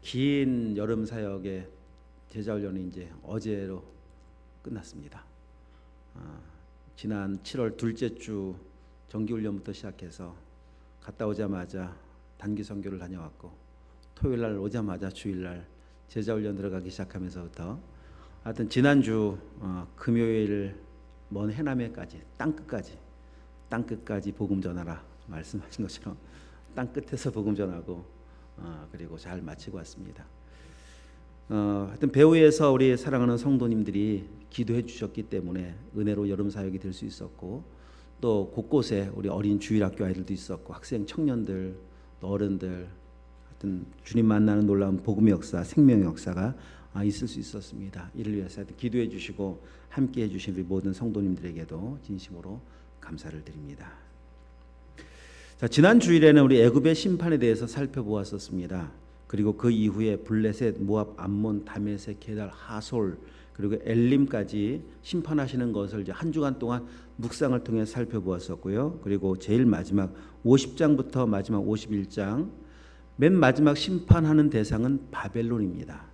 긴 여름 사역의 제자훈련이 이제 어제로 끝났습니다. 지난 7월 둘째 주 정기훈련부터 시작해서 갔다 오자마자 단기 선교를 다녀왔고, 토요일 날 오자마자 주일 날 제자훈련 들어가기 시작하면서부터 하여튼 지난주 금요일 먼 해남에까지 땅끝까지 복음 전하라 말씀하신 것처럼 땅끝에서 복음 전하고 그리고 잘 마치고 왔습니다. 하여튼 배후에서 우리 사랑하는 성도님들이 기도해 주셨기 때문에 은혜로 여름 사역이 될 수 있었고, 또 곳곳에 우리 어린 주일학교 아이들도 있었고, 학생 청년들, 또 어른들, 하여튼 주님 만나는 놀라운 복음의 역사, 생명의 역사가 있을 수 있었습니다. 이를 위해서 하여튼 기도해 주시고 함께해 주신 우리 모든 성도님들에게도 진심으로 감사를 드립니다. 자, 지난 주일에는 우리 애굽의 심판에 대해서 살펴보았었습니다. 그리고 그 이후에 블레셋, 모압, 암몬, 다메섹, 게달, 하솔, 그리고 엘림까지 심판하시는 것을 이제 한 주간 동안 묵상을 통해 살펴보았었고요. 그리고 제일 마지막 50장부터 마지막 51장, 맨 마지막 심판하는 대상은 바벨론입니다.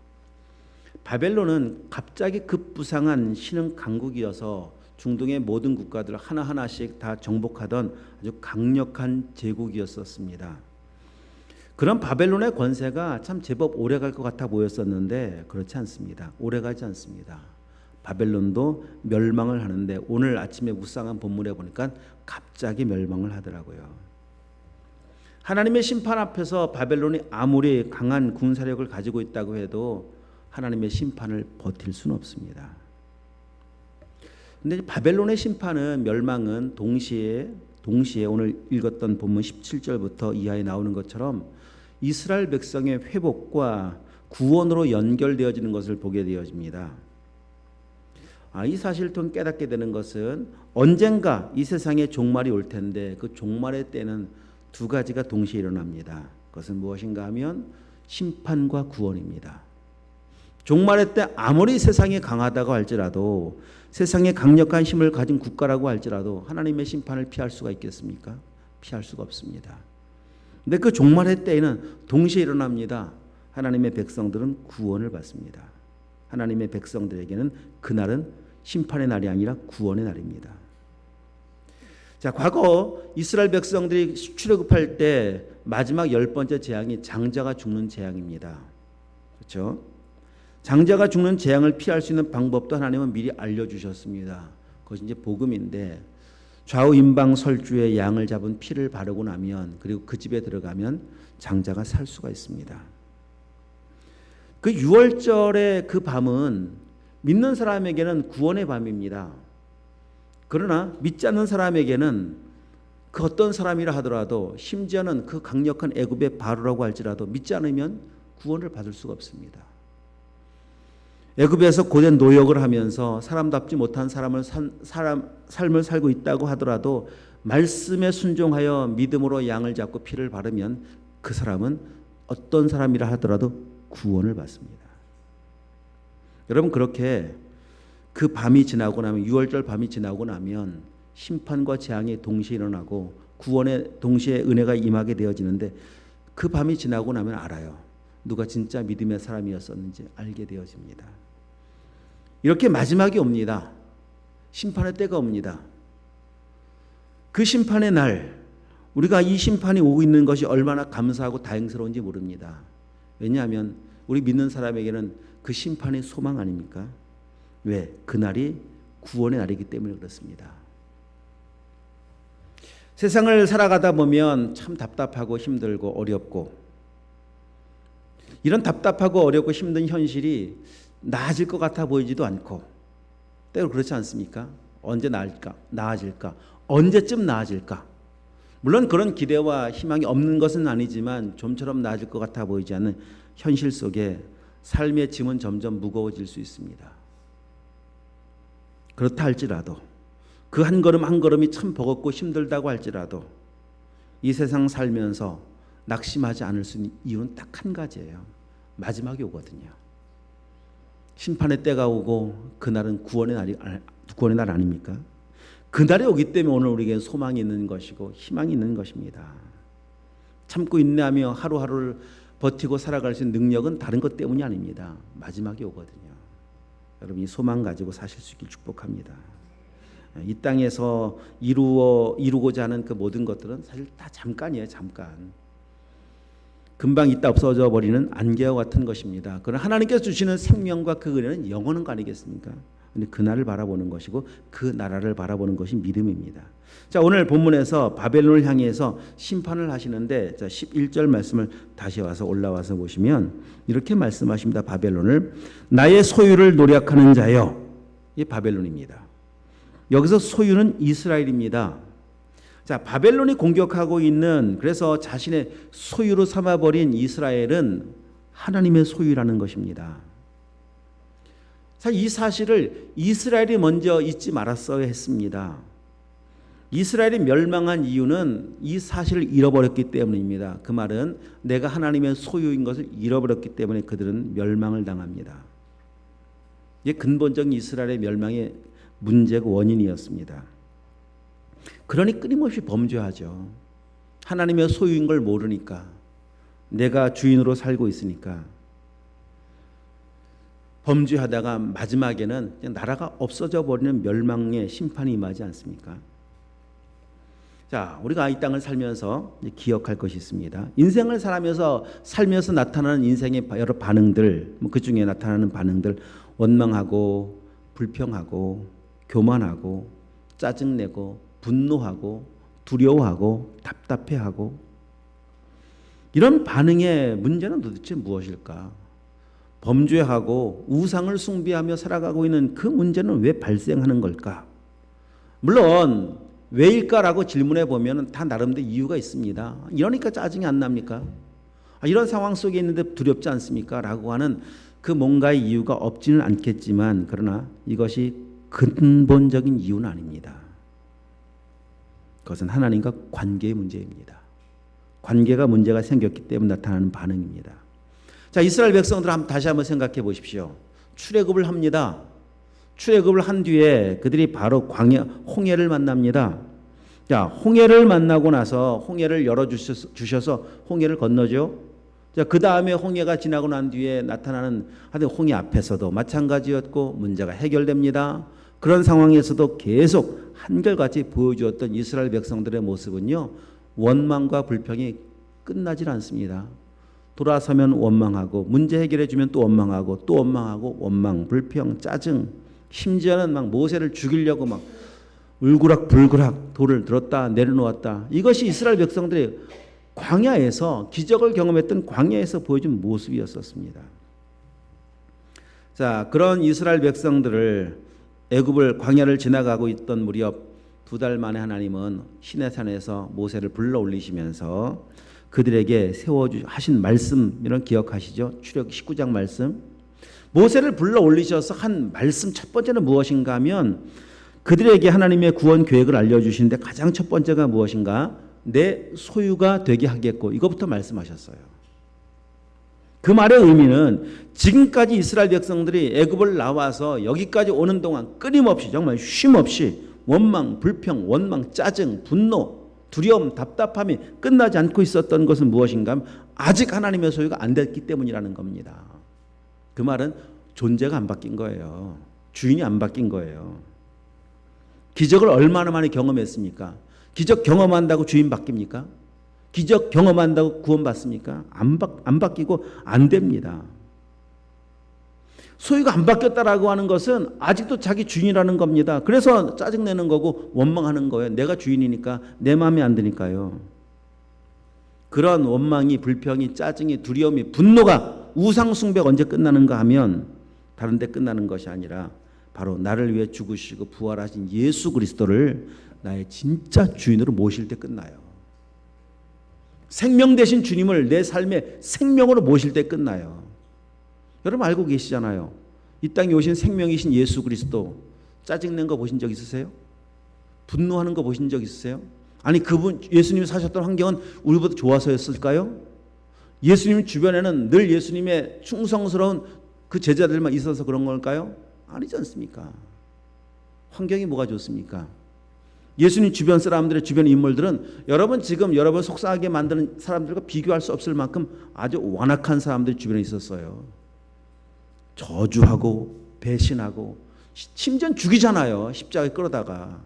바벨론은 갑자기 급부상한 신흥 강국이어서 중동의 모든 국가들 하나하나씩 다 정복하던 아주 강력한 제국이었었습니다. 그런 바벨론의 권세가 참 제법 오래갈 것 같아 보였었는데 그렇지 않습니다. 오래가지 않습니다. 바벨론도 멸망을 하는데 오늘 아침에 묵상한 본문에 보니까 갑자기 멸망을 하더라고요. 하나님의 심판 앞에서 바벨론이 아무리 강한 군사력을 가지고 있다고 해도 하나님의 심판을 버틸 수는 없습니다. 근데 바벨론의 심판은, 멸망은 동시에 오늘 읽었던 본문 17절부터 이하에 나오는 것처럼 이스라엘 백성의 회복과 구원으로 연결되어지는 것을 보게 되어집니다. 이 사실을 통해 깨닫게 되는 것은 언젠가 이 세상에 종말이 올 텐데 그 종말의 때는 두 가지가 동시에 일어납니다. 그것은 무엇인가 하면 심판과 구원입니다. 종말의 때 아무리 세상이 강하다고 할지라도, 세상에 강력한 힘을 가진 국가라고 할지라도 하나님의 심판을 피할 수가 있겠습니까? 피할 수가 없습니다. 근데 그 종말의 때에는 동시에 일어납니다. 하나님의 백성들은 구원을 받습니다. 하나님의 백성들에게는 그날은 심판의 날이 아니라 구원의 날입니다. 자, 과거 이스라엘 백성들이 출애굽할 때 마지막 10번째 재앙이 장자가 죽는 재앙입니다. 그렇죠? 장자가 죽는 재앙을 피할 수 있는 방법도 하나님은 미리 알려주셨습니다. 그것이 이제 복음인데, 좌우 임방 설주에 양을 잡은 피를 바르고 나면, 그리고 그 집에 들어가면 장자가 살 수가 있습니다. 그 6월절의 그 밤은 믿는 사람에게는 구원의 밤입니다. 그러나 믿지 않는 사람에게는 그 어떤 사람이라 하더라도, 심지어는 그 강력한 애굽의 바로라고 할지라도 믿지 않으면 구원을 받을 수가 없습니다. 애굽에서 고된 노역을 하면서 사람답지 못한 삶을 살고 있다고 하더라도 말씀에 순종하여 믿음으로 양을 잡고 피를 바르면 그 사람은 어떤 사람이라 하더라도 구원을 받습니다. 여러분, 그렇게 그 밤이 지나고 나면, 6월절 밤이 지나고 나면 심판과 재앙이 동시에 일어나고 구원의 동시에 은혜가 임하게 되어지는데, 그 밤이 지나고 나면 알아요. 누가 진짜 믿음의 사람이었었는지 알게 되어집니다. 이렇게 마지막이 옵니다. 심판의 때가 옵니다. 그 심판의 날, 우리가 이 심판이 오고 있는 것이 얼마나 감사하고 다행스러운지 모릅니다. 왜냐하면 우리 믿는 사람에게는 그 심판이 소망 아닙니까? 왜? 그날이 구원의 날이기 때문에 그렇습니다. 세상을 살아가다 보면 참 답답하고 힘들고 어렵고, 이런 답답하고 어렵고 힘든 현실이 나아질 것 같아 보이지도 않고, 때로 그렇지 않습니까? 언제 나아질까? 언제쯤 나아질까? 물론 그런 기대와 희망이 없는 것은 아니지만 좀처럼 나아질 것 같아 보이지 않는 현실 속에 삶의 짐은 점점 무거워질 수 있습니다. 그렇다 할지라도, 그 한 걸음 한 걸음이 참 버겁고 힘들다고 할지라도 이 세상 살면서 낙심하지 않을 수 있는 이유는 딱 한 가지예요. 마지막이 오거든요. 심판의 때가 오고 그날은 구원의 날 아닙니까? 그날이 오기 때문에 오늘 우리에게 소망이 있는 것이고 희망이 있는 것입니다. 참고 인내하며 하루하루를 버티고 살아갈 수 있는 능력은 다른 것 때문이 아닙니다. 마지막이 오거든요. 여러분이 소망 가지고 사실 수 있길 축복합니다. 이 땅에서 이루고자 하는 그 모든 것들은 사실 다 잠깐이에요. 잠깐. 금방 있다 없어져 버리는 안개와 같은 것입니다. 그러나 하나님께서 주시는 생명과 그 은혜는 영원한 거 아니겠습니까? 근데 그날을 바라보는 것이고 그 나라를 바라보는 것이 믿음입니다. 자, 오늘 본문에서 바벨론을 향해서 심판을 하시는데, 자, 11절 말씀을 다시 와서 올라와서 보시면 이렇게 말씀하십니다. 바벨론을 나의 소유를 노력하는 자여. 이 바벨론입니다. 여기서 소유는 이스라엘입니다. 자, 바벨론이 공격하고 있는, 그래서 자신의 소유로 삼아버린 이스라엘은 하나님의 소유라는 것입니다. 이 사실을 이스라엘이 먼저 잊지 말았어야 했습니다. 이스라엘이 멸망한 이유는 이 사실을 잃어버렸기 때문입니다. 그 말은 내가 하나님의 소유인 것을 잃어버렸기 때문에 그들은 멸망을 당합니다. 이게 근본적인 이스라엘의 멸망의 문제가 원인이었습니다. 그러니 끊임없이 범죄하죠. 하나님의 소유인 걸 모르니까, 내가 주인으로 살고 있으니까 범죄하다가 마지막에는 그냥 나라가 없어져 버리는 멸망의 심판이 임하지 않습니까? 자, 우리가 이 땅을 살면서 기억할 것이 있습니다. 인생을 살면서 나타나는 인생의 여러 반응들, 그 중에 나타나는 반응들, 원망하고 불평하고 교만하고 짜증내고 분노하고 두려워하고 답답해하고, 이런 반응의 문제는 도대체 무엇일까? 범죄하고 우상을 숭배하며 살아가고 있는 그 문제는 왜 발생하는 걸까? 물론 왜일까라고 질문해 보면 다 나름대로 이유가 있습니다. 이러니까 짜증이 안 납니까? 이런 상황 속에 있는데 두렵지 않습니까? 라고 하는 그 뭔가의 이유가 없지는 않겠지만, 그러나 이것이 근본적인 이유는 아닙니다. 그것은 하나님과 관계의 문제입니다. 관계가 문제가 생겼기 때문에 나타나는 반응입니다. 자, 이스라엘 백성들 다시 한번 생각해 보십시오. 출애굽을 합니다. 출애굽을 한 뒤에 그들이 바로 홍해를 만납니다. 자, 홍해를 만나고 나서 홍해를 열어주셔서 홍해를 건너죠. 자, 그 다음에 홍해가 지나고 난 뒤에 나타나는 홍해 앞에서도 마찬가지였고 문제가 해결됩니다. 그런 상황에서도 계속 한결같이 보여주었던 이스라엘 백성들의 모습은요, 원망과 불평이 끝나질 않습니다. 돌아서면 원망하고, 문제 해결해 주면 또 원망하고, 또 원망하고, 원망, 불평, 짜증, 심지어는 막 모세를 죽이려고 막 울그락불그락 돌을 들었다 내려놓았다. 이것이 이스라엘 백성들의 광야에서, 기적을 경험했던 광야에서 보여준 모습이었었습니다. 자, 그런 이스라엘 백성들을 애굽을 광야를 지나가고 있던 무렵 2달 만에 하나님은 시내산에서 모세를 불러 올리시면서 그들에게 하신 말씀, 이런 기억하시죠? 출애굽 19장 말씀. 모세를 불러 올리셔서 한 말씀 첫 번째는 무엇인가 하면, 그들에게 하나님의 구원 계획을 알려주시는데 가장 첫 번째가 무엇인가? 내 소유가 되게 하겠고, 이것부터 말씀하셨어요. 그 말의 의미는 지금까지 이스라엘 백성들이 애굽을 나와서 여기까지 오는 동안 끊임없이, 정말 쉼없이 원망, 불평, 원망, 짜증, 분노, 두려움, 답답함이 끝나지 않고 있었던 것은 무엇인가 하면 아직 하나님의 소유가 안 됐기 때문이라는 겁니다. 그 말은 존재가 안 바뀐 거예요. 주인이 안 바뀐 거예요. 기적을 얼마나 많이 경험했습니까? 기적 경험한다고 주인 바뀝니까? 기적 경험한다고 구원받습니까? 안 바뀌고 안 됩니다. 소유가 안 바뀌었다라고 하는 것은 아직도 자기 주인이라는 겁니다. 그래서 짜증내는 거고 원망하는 거예요. 내가 주인이니까, 내 마음에 안 드니까요. 그런 원망이, 불평이, 짜증이, 두려움이, 분노가, 우상 숭배가 언제 끝나는가 하면 다른 데 끝나는 것이 아니라 바로 나를 위해 죽으시고 부활하신 예수 그리스도를 나의 진짜 주인으로 모실 때 끝나요. 생명 되신 주님을 내 삶의 생명으로 모실 때 끝나요. 여러분 알고 계시잖아요. 이 땅에 오신 생명이신 예수 그리스도, 짜증낸 거 보신 적 있으세요? 분노하는 거 보신 적 있으세요? 아니, 그분 예수님이 사셨던 환경은 우리보다 좋아서였을까요? 예수님 주변에는 늘 예수님의 충성스러운 그 제자들만 있어서 그런 걸까요? 아니지 않습니까? 환경이 뭐가 좋습니까? 예수님 주변 사람들의 주변 인물들은 여러분 지금 여러분 속상하게 만드는 사람들과 비교할 수 없을 만큼 아주 완악한 사람들이 주변에 있었어요. 저주하고 배신하고 심지어 죽이잖아요. 십자가에 끌어다가.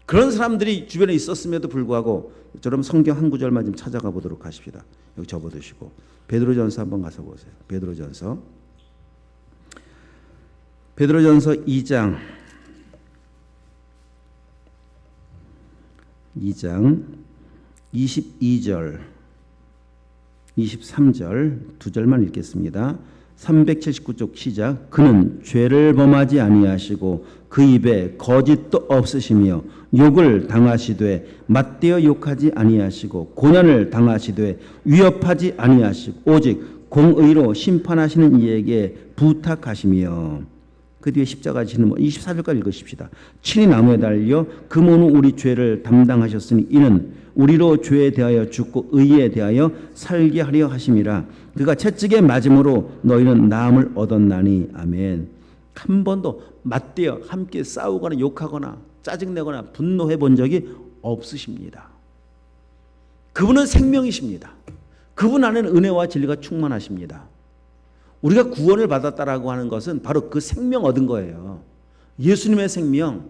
그런 사람들이 주변에 있었음에도 불구하고 여러분 성경 한 구절만 좀 찾아가 보도록 하십시다. 여기 접어두시고 베드로전서 한번 가서 보세요. 베드로전서 2장 22절 23절 두 절만 읽겠습니다. 379쪽 시작. 그는 죄를 범하지 아니하시고 그 입에 거짓도 없으시며 욕을 당하시되 맞대어 욕하지 아니하시고 고난을 당하시되 위협하지 아니하시고 오직 공의로 심판하시는 이에게 부탁하시며 그 뒤에 십자가 지는 24절까지 읽으십시다. 친히 나무에 달려 그 몸은 우리 죄를 담당하셨으니 이는 우리로 죄에 대하여 죽고 의에 대하여 살게 하려 하심이라. 그가 채찍에 맞음으로 너희는 나음을 얻었나니. 아멘. 한 번도 맞대어 함께 싸우거나 욕하거나 짜증내거나 분노해 본 적이 없으십니다. 그분은 생명이십니다. 그분 안에는 은혜와 진리가 충만하십니다. 우리가 구원을 받았다라고 하는 것은 바로 그 생명 얻은 거예요. 예수님의 생명,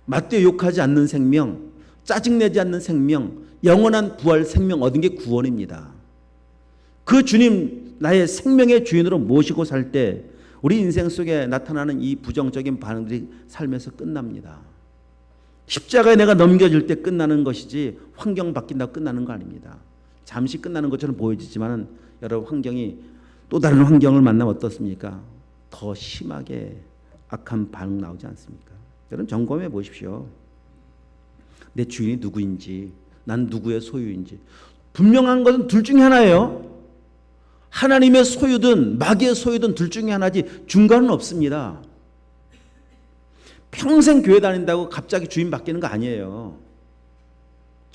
맞대어 욕하지 않는 생명, 짜증내지 않는 생명, 영원한 부활 생명 얻은 게 구원입니다. 그 주님 나의 생명의 주인으로 모시고 살 때 우리 인생 속에 나타나는 이 부정적인 반응들이 삶에서 끝납니다. 십자가에 내가 넘겨질 때 끝나는 것이지 환경 바뀐다고 끝나는 거 아닙니다. 잠시 끝나는 것처럼 보여지지만 여러분 환경이 또 다른 환경을 만나면 어떻습니까? 더 심하게 악한 반응 나오지 않습니까? 여러분 점검해 보십시오. 내 주인이 누구인지, 난 누구의 소유인지. 분명한 것은 둘 중에 하나예요. 하나님의 소유든 마귀의 소유든 둘 중에 하나지 중간은 없습니다. 평생 교회 다닌다고 갑자기 주인 바뀌는 거 아니에요.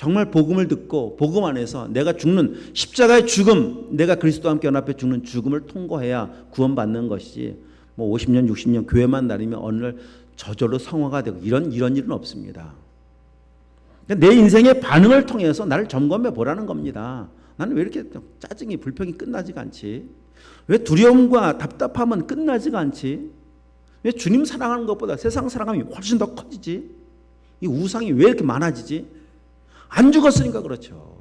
정말 복음을 듣고 복음 안에서 내가 죽는 십자가의 죽음, 내가 그리스도와 함께 연합해 죽는 죽음을 통과해야 구원받는 것이지 뭐 50년 60년 교회만 다니면 어느 날 저절로 성화가 되고 이런 일은 없습니다. 내 인생의 반응을 통해서 나를 점검해 보라는 겁니다. 나는 왜 이렇게 짜증이 불평이 끝나지가 않지? 왜 두려움과 답답함은 끝나지가 않지? 왜 주님 사랑하는 것보다 세상 사랑함이 훨씬 더 커지지? 이 우상이 왜 이렇게 많아지지? 안 죽었으니까 그렇죠.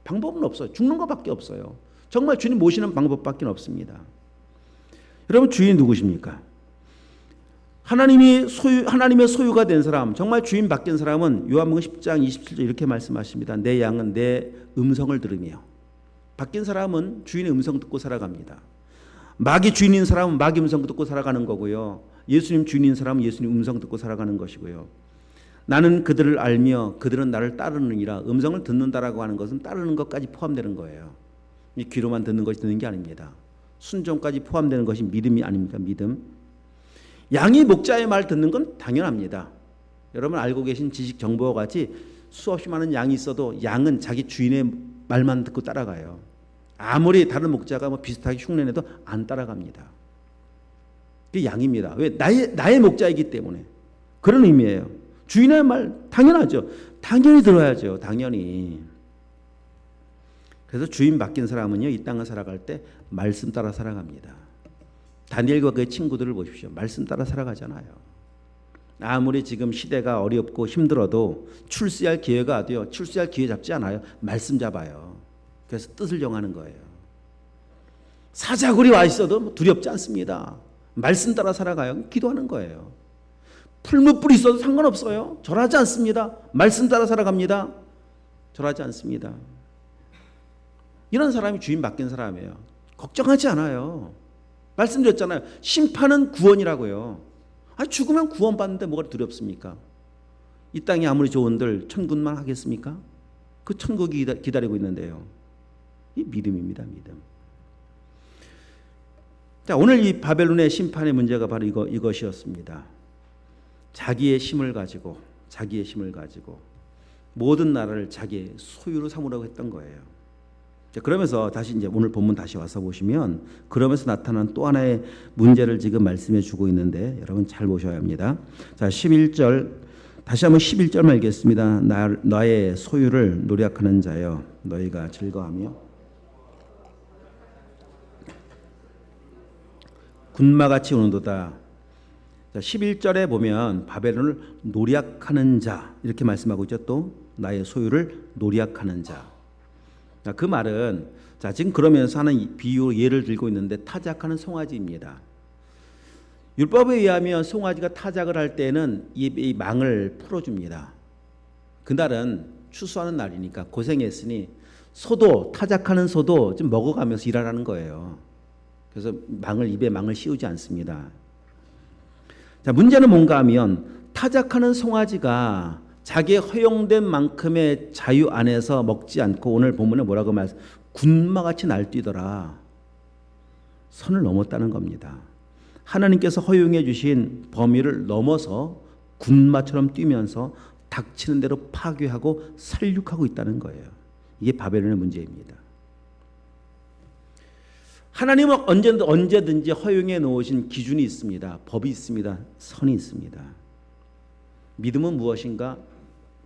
방법은 없어요. 죽는 것밖에 없어요. 정말 주님 모시는 방법밖에 없습니다. 여러분 주인이 누구십니까? 하나님의 소유가 된 사람, 정말 주인 바뀐 사람은 요한복음 10장 27절 이렇게 말씀하십니다. 내 양은 내 음성을 들으며. 바뀐 사람은 주인의 음성 듣고 살아갑니다. 마귀 주인인 사람은 마귀 음성 듣고 살아가는 거고요. 예수님 주인인 사람은 예수님 음성 듣고 살아가는 것이고요. 나는 그들을 알며 그들은 나를 따르느니라. 음성을 듣는다라고 하는 것은 따르는 것까지 포함되는 거예요. 이 귀로만 듣는 것이 듣는 게 아닙니다. 순종까지 포함되는 것이 믿음이 아닙니까? 믿음. 양이 목자의 말 듣는 건 당연합니다. 여러분 알고 계신 지식 정보와 같이 수없이 많은 양이 있어도 양은 자기 주인의 말만 듣고 따라가요. 아무리 다른 목자가 뭐 비슷하게 흉내내도 안 따라갑니다. 그게 양입니다. 왜? 나의 목자이기 때문에. 그런 의미예요. 주인의 말 당연하죠. 당연히 들어야죠. 당연히. 그래서 주인 바뀐 사람은요, 이 땅을 살아갈 때 말씀 따라 살아갑니다. 다니엘과 그의 친구들을 보십시오. 말씀 따라 살아가잖아요. 아무리 지금 시대가 어렵고 힘들어도 출세할 기회가 와도요, 출세할 기회 잡지 않아요. 말씀 잡아요. 그래서 뜻을 정하는 거예요. 사자굴이 와 있어도 두렵지 않습니다. 말씀 따라 살아가요. 기도하는 거예요. 풀무불이 있어도 상관없어요. 절하지 않습니다. 말씀 따라 살아갑니다. 절하지 않습니다. 이런 사람이 주인 바뀐 사람이에요. 걱정하지 않아요. 말씀드렸잖아요. 심판은 구원이라고요. 아니, 죽으면 구원받는데 뭐가 두렵습니까? 이 땅이 아무리 좋은들 천국만 하겠습니까? 그 천국이 기다리고 있는데요. 이 믿음입니다. 믿음. 자, 오늘 이 바벨론의 심판의 문제가 바로 이것이었습니다. 자기의 힘을 가지고 모든 나라를 자기의 소유로 삼으라고 했던 거예요. 자, 그러면서 다시 이제 오늘 본문 다시 와서 보시면 그러면서 나타난 또 하나의 문제를 지금 말씀해 주고 있는데 여러분 잘 보셔야 합니다. 자, 11절 다시 한번 11절만 읽겠습니다. 나의 소유를 노력하는 자여 너희가 즐거하며 군마같이 오는도다. 자, 11절에 보면 바벨론을 노략하는 자 이렇게 말씀하고 있죠. 또 나의 소유를 노략하는 자. 자, 그 말은 자, 지금 그러면서 하는 비유 예를 들고 있는데 타작하는 송아지입니다. 율법에 의하면 송아지가 타작을 할 때는 이 망을 풀어줍니다. 그날은 추수하는 날이니까 고생했으니 소도 타작하는 소도 좀 먹어가면서 일하라는 거예요. 그래서 입에 망을 씌우지 않습니다. 자, 문제는 뭔가 하면 타작하는 송아지가 자기의 허용된 만큼의 자유 안에서 먹지 않고 오늘 본문에 뭐라고 말씀? 군마같이 날뛰더라. 선을 넘었다는 겁니다. 하나님께서 허용해 주신 범위를 넘어서 군마처럼 뛰면서 닥치는 대로 파괴하고 살육하고 있다는 거예요. 이게 바벨론의 문제입니다. 하나님은 언제든지 허용해 놓으신 기준이 있습니다. 법이 있습니다. 선이 있습니다. 믿음은 무엇인가?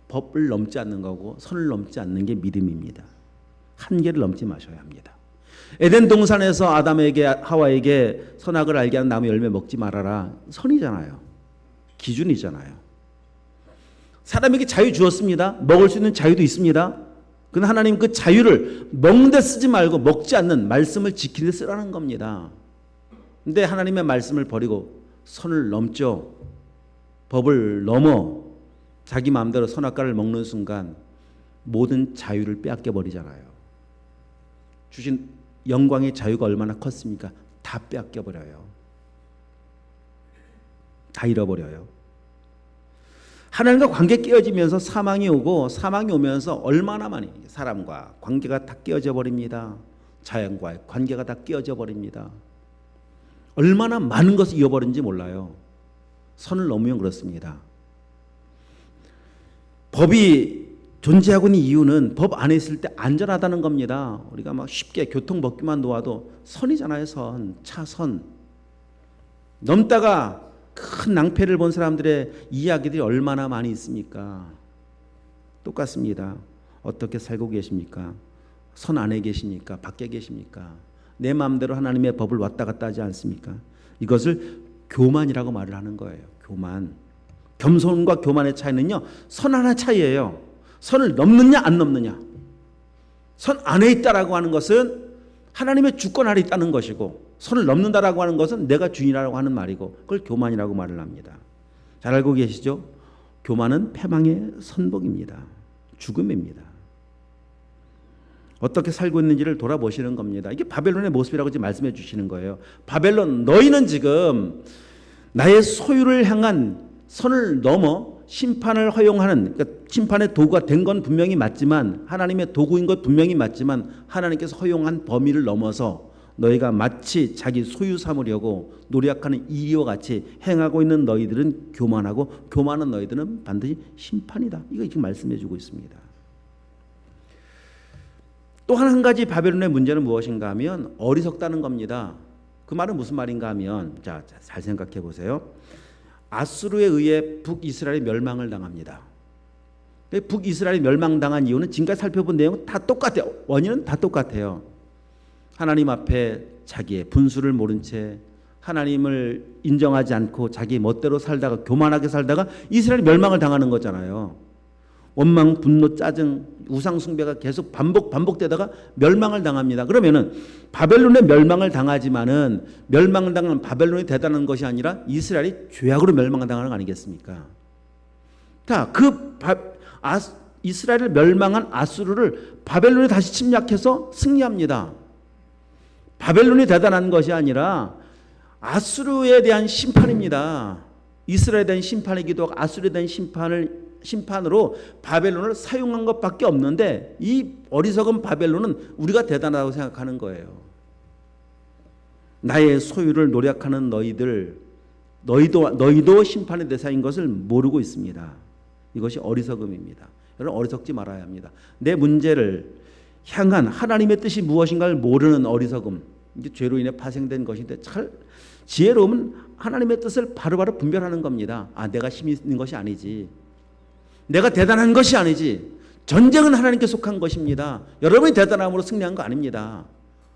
법을 넘지 않는 거고 선을 넘지 않는 게 믿음입니다. 한계를 넘지 마셔야 합니다. 에덴 동산에서 아담에게 하와에게 선악을 알게 하는 나무 열매 먹지 말아라. 선이잖아요. 기준이잖아요. 사람에게 자유 주었습니다. 먹을 수 있는 자유도 있습니다. 그런데 하나님 그 자유를 먹는데 쓰지 말고 먹지 않는 말씀을 지키는 데 쓰라는 겁니다. 근데 하나님의 말씀을 버리고 선을 넘죠. 법을 넘어 자기 마음대로 선악과를 먹는 순간 모든 자유를 빼앗겨 버리잖아요. 주신 영광의 자유가 얼마나 컸습니까? 다 빼앗겨 버려요. 다 잃어버려요. 하나님과 관계 깨어지면서 사망이 오고 사망이 오면서 얼마나 많이 사람과 관계가 다 깨어져 버립니다. 자연과의 관계가 다 깨어져 버립니다. 얼마나 많은 것을 잃어버린지 몰라요. 선을 넘으면 그렇습니다. 법이 존재하고 있는 이유는 법 안에 있을 때 안전하다는 겁니다. 우리가 막 쉽게 교통 법규만 놓아도 선이잖아요. 선, 차선. 넘다가 큰 낭패를 본 사람들의 이야기들이 얼마나 많이 있습니까? 똑같습니다. 어떻게 살고 계십니까? 선 안에 계십니까? 밖에 계십니까? 내 마음대로 하나님의 법을 왔다 갔다 하지 않습니까? 이것을 교만이라고 말을 하는 거예요. 교만. 겸손과 교만의 차이는요, 선 하나 차이예요. 선을 넘느냐 안 넘느냐. 선 안에 있다라고 하는 것은 하나님의 주권 아래 있다는 것이고, 선을 넘는다라고 하는 것은 내가 주인이라고 하는 말이고, 그걸 교만이라고 말을 합니다. 잘 알고 계시죠? 교만은 패망의 선복입니다. 죽음입니다. 어떻게 살고 있는지를 돌아보시는 겁니다. 이게 바벨론의 모습이라고 지금 말씀해 주시는 거예요. 바벨론, 너희는 지금 나의 소유를 향한 선을 넘어 심판을 허용하는, 그러니까 심판의 도구가 된 건 분명히 맞지만, 하나님의 도구인 것 분명히 맞지만, 하나님께서 허용한 범위를 넘어서 너희가 마치 자기 소유 삼으려고 노력하는 이와 같이 행하고 있는 너희들은 교만하고, 교만한 너희들은 반드시 심판이다. 이거 지금 말씀해 주고 있습니다. 또 한 가지 바벨론의 문제는 무엇인가 하면 어리석다는 겁니다. 그 말은 무슨 말인가 하면, 자, 잘 생각해 보세요. 아수르에 의해 북이스라엘이 멸망을 당합니다. 북이스라엘이 멸망당한 이유는 지금까지 살펴본 내용은 다 똑같아요. 원인은 다 똑같아요. 하나님 앞에 자기의 분수를 모른 채 하나님을 인정하지 않고 자기 멋대로 살다가, 교만하게 살다가 이스라엘이 멸망을 당하는 거잖아요. 원망, 분노, 짜증, 우상 숭배가 계속 반복되다가 멸망을 당합니다. 그러면은 바벨론의 멸망을 당하지만은 멸망을 당하는 바벨론이 대단한 것이 아니라 이스라엘이 죄악으로 멸망을 당하는 거 아니겠습니까? 자, 이스라엘을 멸망한 아수르를 바벨론이 다시 침략해서 승리합니다. 바벨론이 대단한 것이 아니라 아수르에 대한 심판입니다. 이스라엘에 대한 심판이기도 하고 아수르에 대한 심판으로 바벨론을 사용한 것밖에 없는데, 이 어리석은 바벨론은 우리가 대단하다고 생각하는 거예요. 나의 소유를 노력하는 너희도 심판의 대상인 것을 모르고 있습니다. 이것이 어리석음입니다. 여러분, 어리석지 말아야 합니다. 내 문제를 향한 하나님의 뜻이 무엇인가를 모르는 어리석음, 이게 죄로 인해 파생된 것인데, 잘 지혜로움은 하나님의 뜻을 바로바로 분별하는 겁니다. 아, 내가 힘이 있는 것이 아니지, 내가 대단한 것이 아니지, 전쟁은 하나님께 속한 것입니다. 여러분이 대단함으로 승리한 거 아닙니다.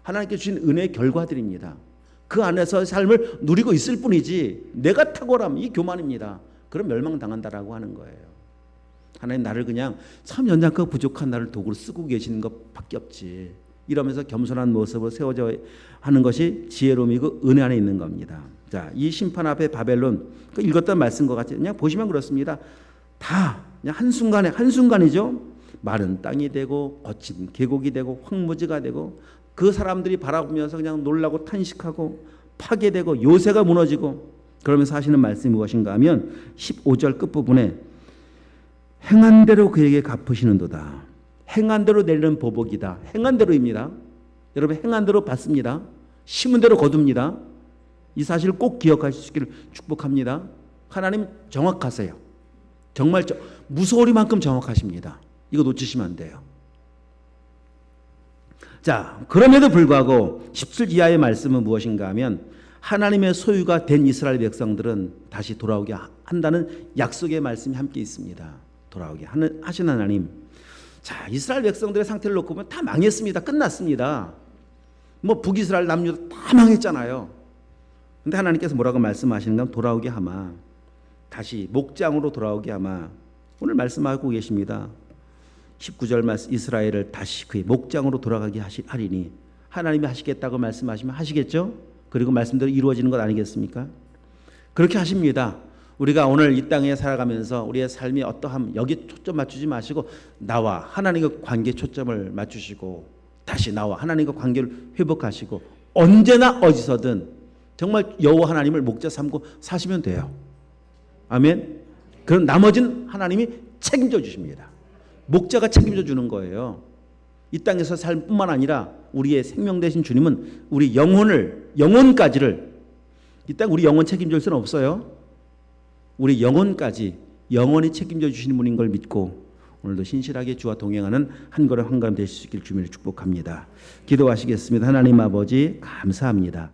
하나님께 주신 은혜의 결과들입니다. 그 안에서 삶을 누리고 있을 뿐이지 내가 탁월함, 이 교만입니다. 그럼 멸망당한다라고 하는 거예요. 하나님 나를 그냥 참 연약하고 부족한 나를 도구로 쓰고 계시는 것밖에 없지, 이러면서 겸손한 모습으로 세워져 하는 것이 지혜로움이고 은혜 안에 있는 겁니다. 자, 이 심판 앞에 바벨론, 그 읽었던 말씀과 같이 그냥 보시면 그렇습니다. 다 그냥 한순간이죠. 마른 땅이 되고 거친 계곡이 되고 황무지가 되고, 그 사람들이 바라보면서 그냥 놀라고 탄식하고 파괴되고 요새가 무너지고, 그러면서 하시는 말씀이 무엇인가 하면 15절 끝부분에 행한 대로 그에게 갚으시는도다. 행한 대로 내리는 보복이다. 행한 대로입니다. 여러분, 행한 대로 받습니다. 심은 대로 거둡니다. 이 사실을 꼭 기억하시기를 축복합니다. 하나님 정확하세요. 정말 무서우리만큼 정확하십니다. 이거 놓치시면 안 돼요. 자, 그럼에도 불구하고 17 이하의 말씀은 무엇인가 하면 하나님의 소유가 된 이스라엘 백성들은 다시 돌아오게 한다는 약속의 말씀이 함께 있습니다. 돌아오게 하신 하나님. 자, 이스라엘 백성들의 상태를 놓고 보면 다 망했습니다. 끝났습니다. 뭐 북이스라엘 남유다 다 망했잖아요. 근데 하나님께서 뭐라고 말씀하시는가 하면 돌아오게 하마, 다시 목장으로 돌아오게 하마. 오늘 말씀하고 계십니다. 19절 말씀, 이스라엘을 다시 그의 목장으로 돌아가게 하리니, 하나님이 하시겠다고 말씀하시면 하시겠죠. 그리고 말씀대로 이루어지는 것 아니겠습니까? 그렇게 하십니다. 우리가 오늘 이 땅에 살아가면서 우리의 삶이 어떠함, 여기 초점 맞추지 마시고 나와 하나님과 관계에 초점을 맞추시고, 다시 나와 하나님과 관계를 회복하시고, 언제나 어디서든 정말 여호와 하나님을 목자 삼고 사시면 돼요. 아멘. 그럼 나머지는 하나님이 책임져 주십니다. 목자가 책임져 주는 거예요. 이 땅에서 삶뿐만 아니라 우리의 생명 되신 주님은 우리 영혼까지를, 이 땅 우리 영혼 책임질 수는 없어요. 우리 영혼까지 영원히 책임져 주시는 분인 걸 믿고 오늘도 신실하게 주와 동행하는 한 걸음 한 걸음 되실 수 있길 주님을 축복합니다. 기도하시겠습니다. 하나님 아버지 감사합니다.